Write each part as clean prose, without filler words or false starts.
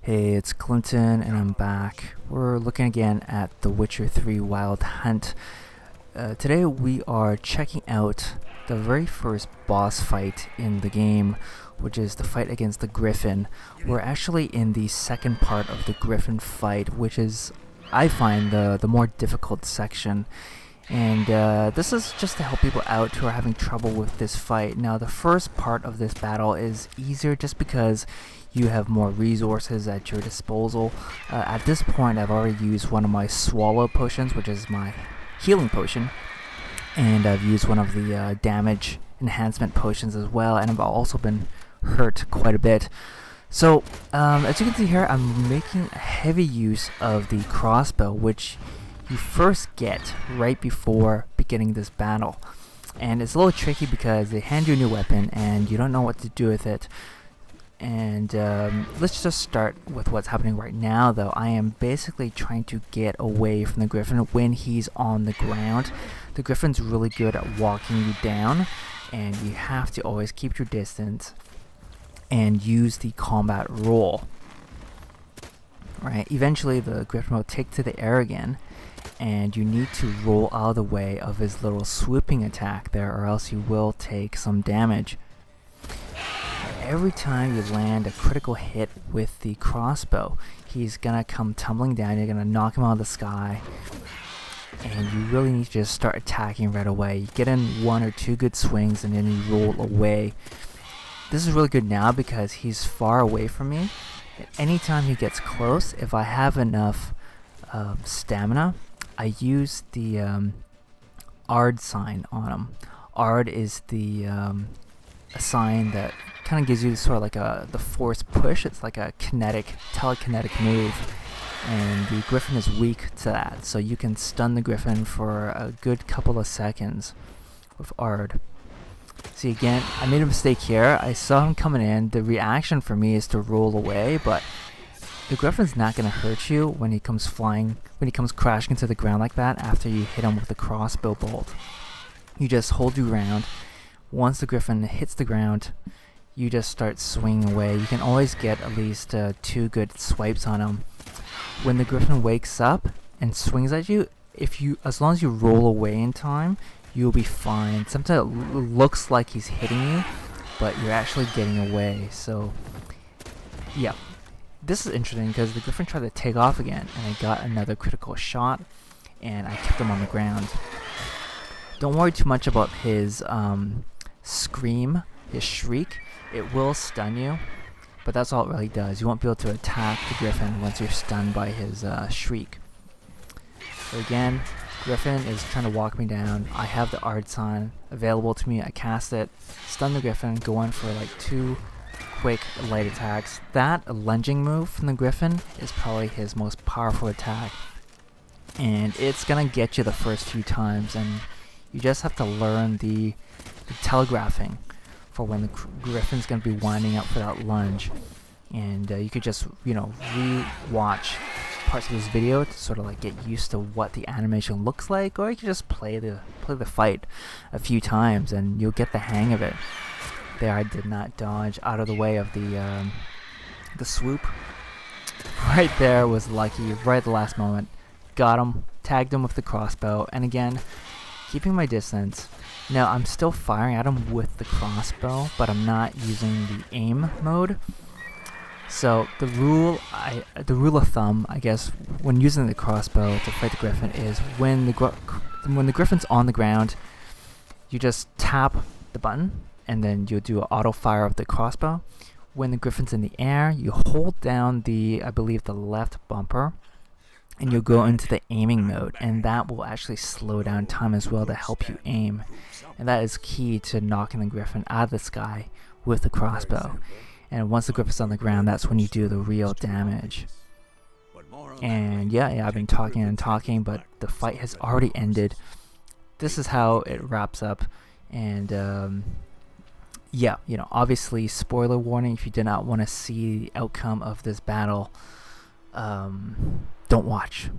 Hey, it's Clinton, and I'm back. We're looking again at The Witcher 3 Wild Hunt. Today we are checking out the very first boss fight in the game, which is the fight against the Griffin. We're actually in the second part of the Griffin fight, which is, I find, the more difficult section. And this is just to help people out who are having trouble with this fight. Now, the first part of this battle is easier just because you have more resources at your disposal. At this point, I've already used one of my swallow potions, which is my healing potion, and I've used one of the damage enhancement potions as well, and I've also been hurt quite a bit. So, as you can see here, I'm making heavy use of the crossbow, which you first get right before beginning this battle. And it's a little tricky because they hand you a new weapon and you don't know what to do with it. And let's just start with what's happening right now, though. I am basically trying to get away from the Griffin when he's on the ground. The Griffin's really good at walking you down, and you have to always keep your distance and use the combat roll. Right? Eventually the Griffin will take to the air again, and you need to roll out of the way of his little swooping attack there, or else you will take some damage. Every time you land a critical hit with the crossbow, he's gonna come tumbling down. You're gonna knock him out of the sky, and you really need to just start attacking right away. You get in one or two good swings and then you roll away. This is really good now because he's far away from me. At any time he gets close, if I have enough stamina, I use the Aard sign on him. Aard is the a sign that kind of gives you sort of like the force push. It's like a telekinetic move, and the Griffin is weak to that, so you can stun the Griffin for a good couple of seconds with Aard. See, again, I made a mistake here. I saw him coming in. The reaction for me is to roll away, but the Griffin's not going to hurt you when he comes crashing into the ground like that after you hit him with a crossbow bolt. You just hold your ground. Once the Griffin hits the ground, you just start swinging away. You can always get at least 2 good swipes on him. When the Griffin wakes up and swings at you, as long as you roll away in time, you'll be fine. Sometimes it looks like he's hitting you, but you're actually getting away. So, yeah. This is interesting because the Griffin tried to take off again, and I got another critical shot, and I kept him on the ground. Don't worry too much about his scream, his shriek. It will stun you, but that's all it really does. You won't be able to attack the Griffin once you're stunned by his shriek. So again, Griffin is trying to walk me down. I have the Aard sign available to me. I cast it, stun the Griffin, go on for like 2 quick light attacks. That lunging move from the Griffin is probably his most powerful attack, and it's gonna get you the first few times, and you just have to learn the telegraphing for when the Griffin's gonna be winding up for that lunge. And you could just re-watch parts of this video to sort of like get used to what the animation looks like, or you can just play the fight a few times and you'll get the hang of it. There, I did not dodge out of the way of the swoop. Right there was lucky, right at the last moment. Got him, tagged him with the crossbow, and again, keeping my distance. Now, I'm still firing at him with the crossbow, but I'm not using the aim mode. So the rule of thumb, I guess, when using the crossbow to fight the Griffin is when the Griffin's on the ground, you just tap the button, and then you'll do an auto fire of the crossbow. When the Griffin's in the air, you hold down I believe the left bumper, and you'll go into the aiming mode, and that will actually slow down time as well to help you aim. And that is key to knocking the Griffin out of the sky with the crossbow. And once the Griffin's on the ground, that's when you do the real damage. And yeah, I've been talking and talking, but the fight has already ended. This is how it wraps up, and yeah, obviously, spoiler warning, if you did not want to see the outcome of this battle, don't watch.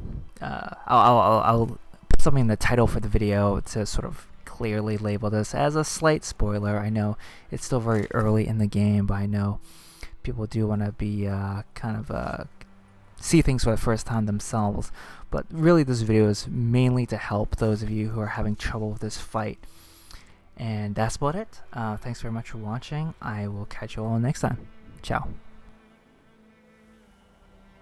I'll put something in the title for the video to sort of clearly label this as a slight spoiler. I know it's still very early in the game, but I know people do want to be see things for the first time themselves. But really, this video is mainly to help those of you who are having trouble with this fight. And that's about it. Thanks very much for watching. I will catch you all next time. Ciao.